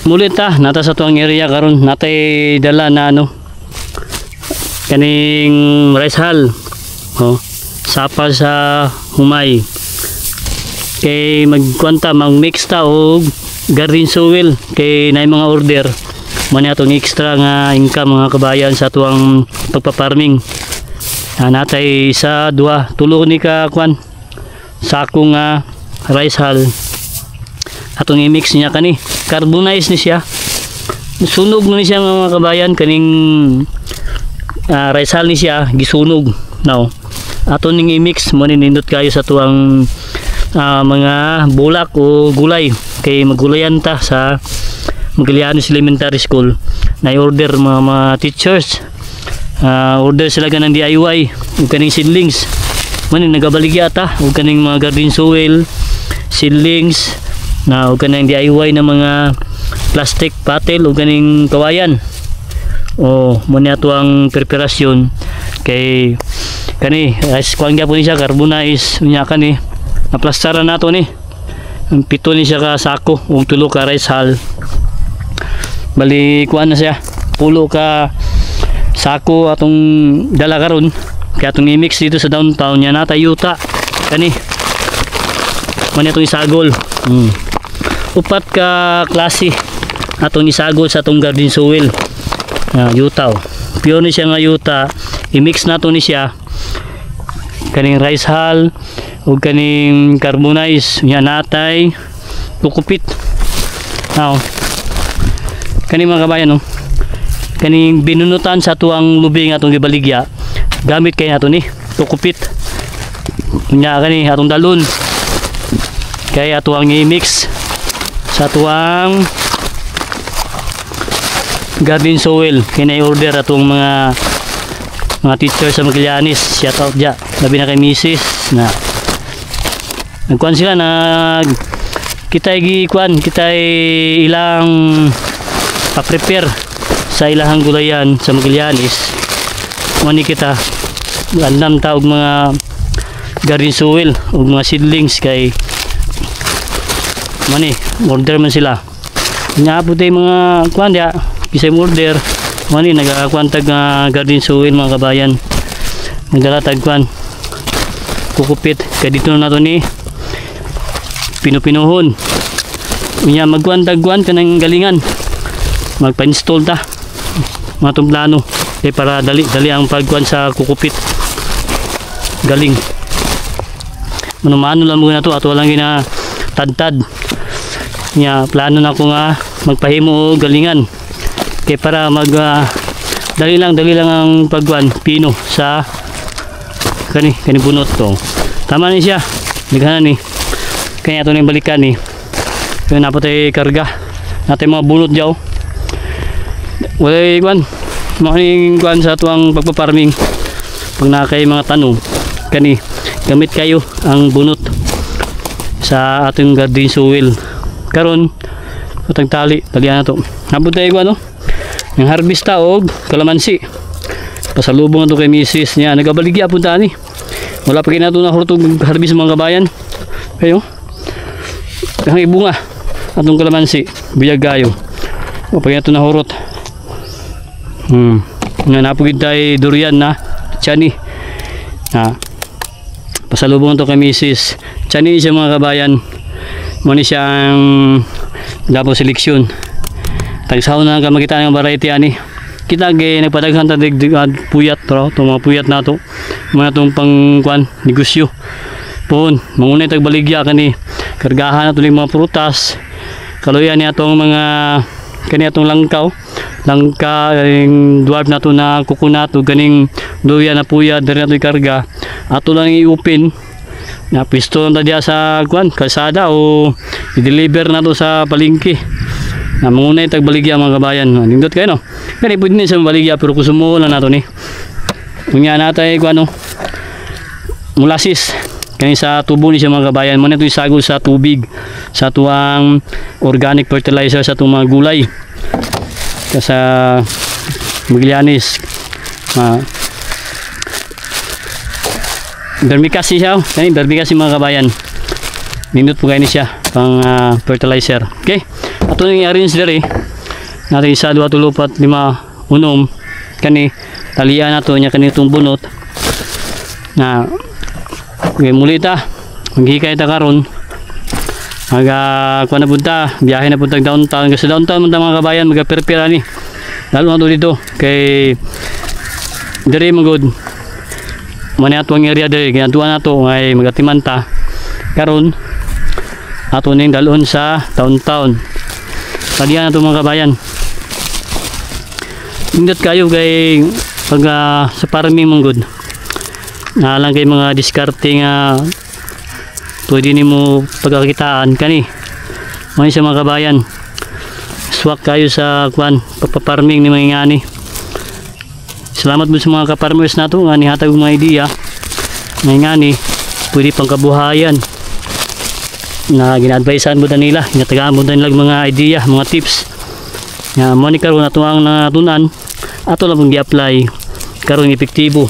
mulit nata sa tuang area karon natay dala na ano kaning rice hull sapa sa humay kay magkwanta mag-mix ta og garden soil kay nay mga order mo ni atong extra nga income mga kabayan sa tuang pagpa-farming. Natay isa duha tulo ni ka kwan sako nga rice hull atong i-mix niya kani carbonize ni siya sunog ni siya mga kabayan kaning rice hull ni siya gisunog now aton ning i-mix mo nindot kayo sa tuang mga bulak o gulay kay magulayan ta sa Magallanes Elementary School na order mga teachers order sila ganang DIY ug kaning seedlings manin nagabaligya ta ug kaning mga garden soil seedlings na ug kaning DIY na mga plastic patel ug kaning kawayan mo ni ato ang preparasyon kay kani as kuan gyapon siya carbonize unya kani naplastaran nato ni ang pito ni siya ka sako ug tulo ka rice hull bali kuan na siya pulo ka sako atong dala karon kaya atong i-mix dito sa downtown nya natay yuta kani man atong isagol upat ka klase atong isagol sa atong garden soil yuta pure ni siya nga yuta i-mix nato ni siya kaning rice hull ug kaning carbonize nya natay tukupit kaning mga kabayan kaning binunutan sa tuang lubing atong gibaligya gamit kay nato ni tukupit nya kani atong dalon kay atuang i-mix sa tuang garden soil kay order atong mga teacher sa Magallanes shout out ja labi na kay Mrs. na nagkuan sila kita ilang pa-prepare sa ilahang gulayan sa Magallanes mani kita andam ta og mga garden soil og mga seedlings kay mani order man sila nya putay mga kuan dia bisay order mani nagakuan tag garden soil mga kabayan nagdala tag kuan kukupit kay dito na nato ni pinupinuhon nya magkuan tag kuan kanang galingan magpa-install ta mga itong plano para dali ang pagkuhan sa kukupit galing manumano lang muna ito ato lang ginatadtad nya plano na ko nga magpahimo galingan kaya para dali lang ang pagkuhan pino sa kani bunot to tama ni siya naghanan ni kaya ito na yung balikan ni kaya napatay karga natin mga bunot dyaw walay kwan makining kwan sa tuang pagpaparming pag nakay mga tanong kani gamit kayo ang bunot sa ating garden soil karon atang tali talian na to nabutay ko yung harvest ta og kalamansi pasalubong na to kay Mrs. niya nagabaligya punta ni wala pa kinato na hurtog harvest mga kabayan kayo ang ibunga atong kalamansi biyag kayo o pag ito na hurot nga napugid tayo durian na chani pasalubong to kay Mrs. chani siya mga kabayan muna siyang dapo seleksyon tagsaw na ka makita ng variety ani kita gay nagpadaghan ta puyat to mga puyat nato mga tong pangkuan negosyo pon mangunay tagbaligya kani kargahan nato ning mga prutas kaluyan ni atong mga kani atong langka yung dwarf na to na coconut o ganing luya na puya dari na to ikarga ato lang i-open na pisto na diya sa kalsada o i-deliver na to sa palengke na muna yung tagbaligya mga kabayan nindot kayo no kaya pwede din sa baligya pero kusumo lang na to ni kunya natay mulasis kaya sa tubo ni siya mga kabayan muna ito isagol sa tubig sa tuwang organic fertilizer sa itong mga gulay sa Magallanes vermicasi siya vermicasi mga kabayan nindot po kayo ni siya pang fertilizer okay Ato nang i-arrange diri. Natin isa, dua, tulo, pat, lima, unom. Kani talian nato nya kanitong bunot. Na okay, muli ta. Maghikay ta karon. Kuan na punta, biyahe na punta downtown kasi downtown man ta mga kabayan magaperpira ni. Lalo na to dito kay diri magud. Mani atong area diri ginatuan nato ngay magatimanta. Karon ato ning dalon sa downtown. Talian nato mga kabayan. Indot kayo kay pag sa farming mong good na lang kay mga diskarte nga pwede nimo pagkakitaan kani may sa mga kabayan swak kayo sa kwan pagpa-farming ni mga ngani. Salamat mo sa mga ka-farmers nato nga nihatag mga idea mga ngani pwede pang kabuhayan na gina-advisean mo na nila ginatagaan mo na nila mga idea mga tips nga mo ni karon ato ang natunan ato lang pong gi-apply karon epektibo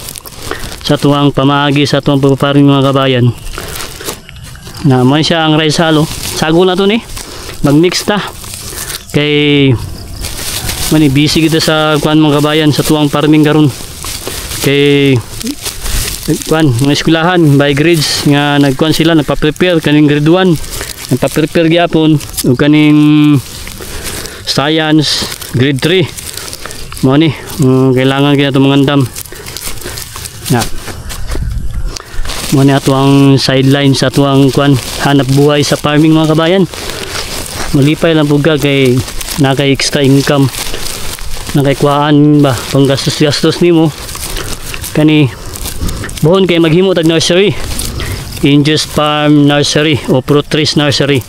sa tuwang pamaagi sa tuwang pagpaparing mga kabayan na man siya ang rice halo sago na to ni magmix ta kay mani busy kita sa kuan mga kabayan sa tuwang farming karon kay kuan mga eskwelahan by grades nga nagkuan sila nagpa-prepare kaning grade 1 nagpa-prepare gyapon ug kaning science grade 3 mo ni kailangan kaya ito mangandam na mo ni ato ang sideline sa ato ang kwan hanap buhay sa farming mga kabayan malipay lang puga kay nakay extra income nakay kuhaan ba panggastos-gastos nimo kani buhon kay maghimo tag nursery Angel's Farm Nursery o Fruit Trees Nursery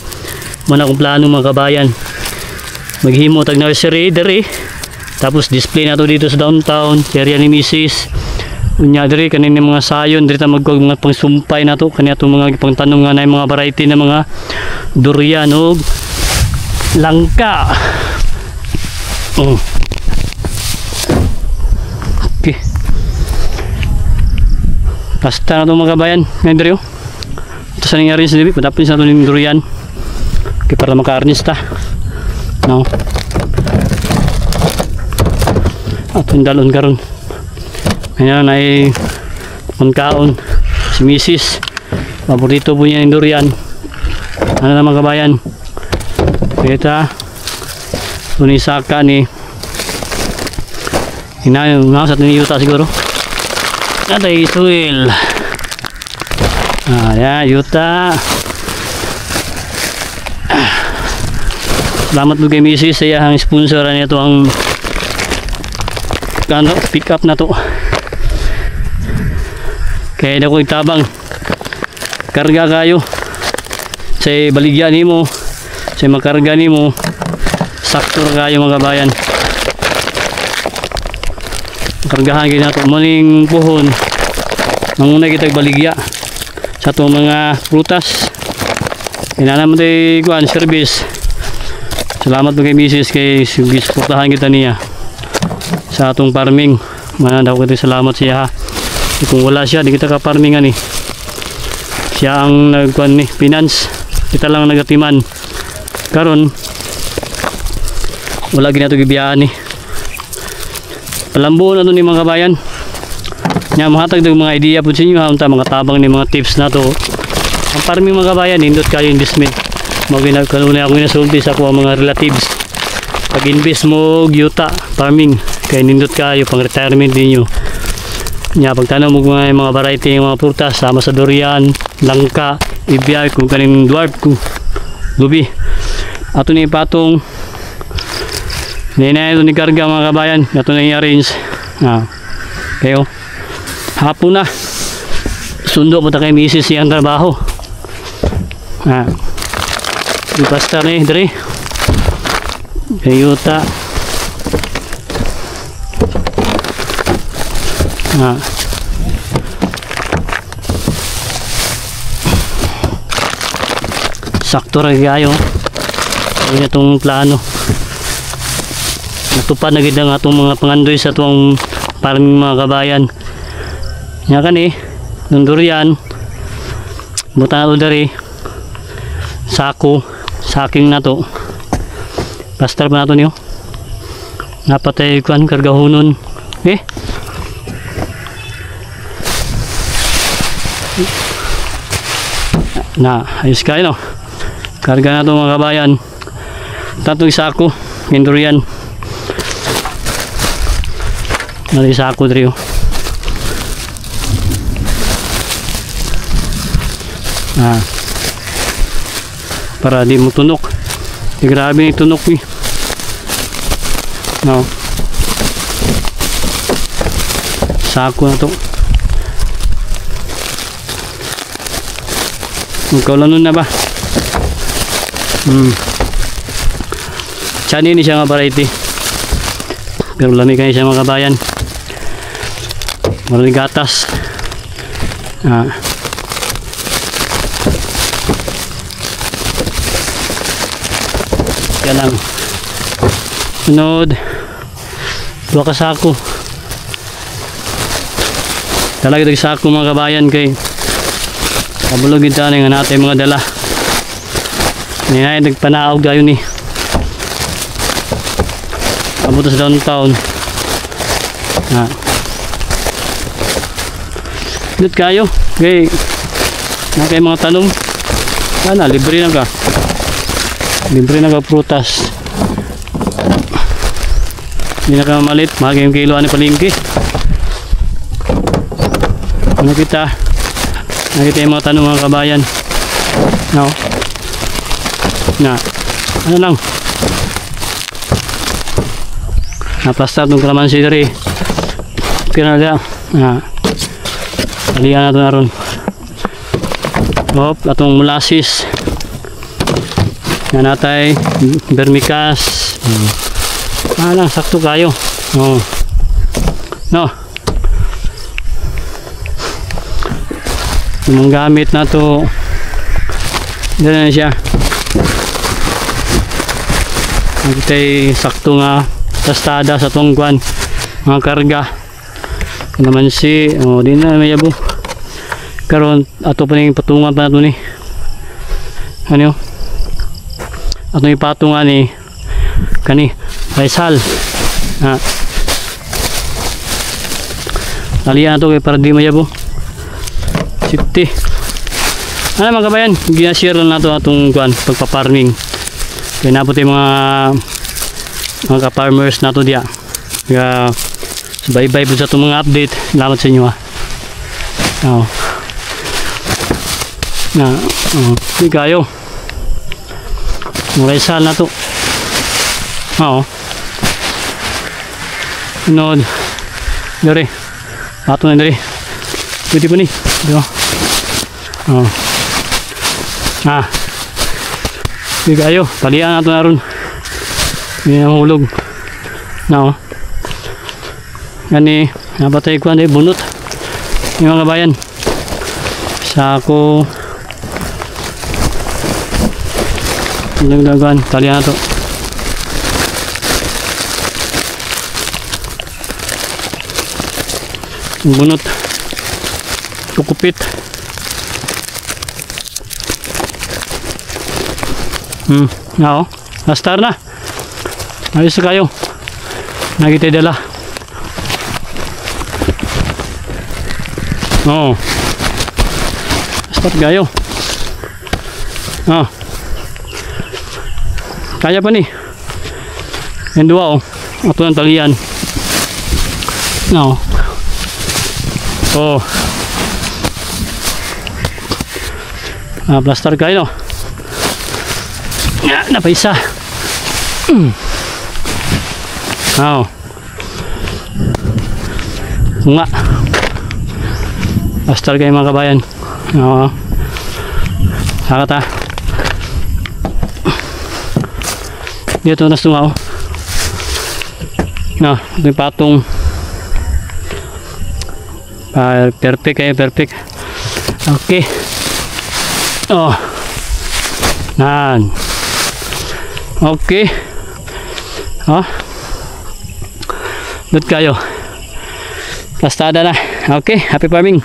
mo na akong plano mga kabayan maghimo tag nursery diri tapos display na to dito sa downtown area ni Mrs. Unya diri kanini mga sayon diri ta magkog mga pangsumpay na to kani ato mga pangtanom nga na mga variety na mga durian og langka. Okay. Basta na to mga kabayan ngayon diri ito sa nangyari sa dibi padapin sa to ng durian okay, para maka-arnis ta no atong dalon karon ayan ay kaon si Mrs. paborito po niya yung durian ano na mga kabayan kita unisaka ni hinayon nga sa yuta siguro atay suil ayan yuta salamat po kay Mrs. sa iyang sponsor nito ang kano pick up na to kaya na ko itabang karga kayo sa baligya nimo sa makarga nimo sakto kayo mga kabayan kargahan kayo na to maning puhon manguna kita baligya sa to mga prutas inanam tayo kuan service salamat po kay Mrs. kay suportahan kita niya sa atong farming manadaw ko salamat siya ha kung wala siya di kita ka farmingan ni siya ang nagkuan ni finance kita lang nagatiman karon wala ginato gibiyaan ni palambo na to ni mga kabayan nya mahatag ng mga idea po sa inyo ha unta mga tabang ni mga tips na to ang farming mga kabayan indot kayo investment mo ginagkanunay ako inasulti sa ako mga relatives pag invest mo yuta farming kaya nindot kayo pang retirement ninyo nya pagtanaw mo mga variety ng mga prutas sama sa durian langka ibiyay kung kaning dwarf ko lubi ato ni patong nina ito ni karga mga kabayan ato na i-arrange kayo hapon na sundo po ta kay Mrs. siyang trabaho basta ni dre kayuta sakto rin kayo yun itong plano natupad na gid ang atong mga pangandoy sa itong parang mga kabayan nga kani ng durian buta na ito dari sako saking na to Plaster pa nato niyo. Napatay kuan kargahonon. Okay? Na, ayos kayo no. Karga na ito mga kabayan. Tatong sako. Indurian. Nalay sako dito. Para di mo tunok. Di grabe yung tunok eh. No. Sako na to. Magkaulanon na ba? Chani ni siya nga variety. Pero lamig kayo siya mga kabayan. Maraming gatas. Kaya lang. Sunod. 2 ka sako. Talaga sako mga kabayan kay kabulog ito nga natin mga dala. Hindi na nagpanaog tayo ni. Kabuto sa downtown. Dito kayo. Okay. Na kayo mga tanong. Sana, libre na ka. Libre na ka prutas. Hindi na ka malit. Mahagi yung kilo ani palingki. Nakita yung mga tanong mga kabayan. No? Ano lang? Naplastar itong kalamansi dari. Kira na lang. Talian na ito na ron. Atong molasses. Yan natay. Vermicast. Lang, sakto kayo. No? Yung gamit na to dito na siya nagtay sakto nga tastada sa tungguan mga karga naman si di na may yabo karon ato pa ning patungan pa nato ni ano ato ipatungan ni kani Rizal talian to kay para di mayabo safety. Ano mga kabayan, ginashare lang nato atong pagpa-farming. Kaya napot yung mga ka-farmers nato diya. Kaya bye-bye po sa itong mga update. Salamat sa inyo hindi kayo. Mga isal na to. Nod. Dari. Ato na dari. Pwede po ni. Diba? Hindi kayo, talian nato na ron. Hindi na mahulog. Gani, napatay ko na bunot. Yung mga bayan. Sako. Nagdagan, talian nato. Bunot. Kukupit. Nastar na. Ayos na kayo. Nakita dala. Nastar kayo. Kaya pa ni. Yan dua ato ng talian. Plaster kayo no. Napaisa. Nga. Plaster kayo mga kabayan. Sakata. Dito na sungaw. May patong. Perfect kayo, perfect. Okay. Nan. Okay. Dut kayo. Plastada na. Okay, happy farming.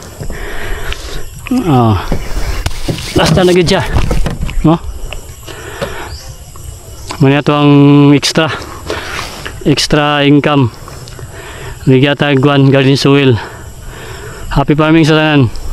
Plasta na gid siya. Muna to ang extra income. Bigyan tayo garden soil. Happy farming sa tanan.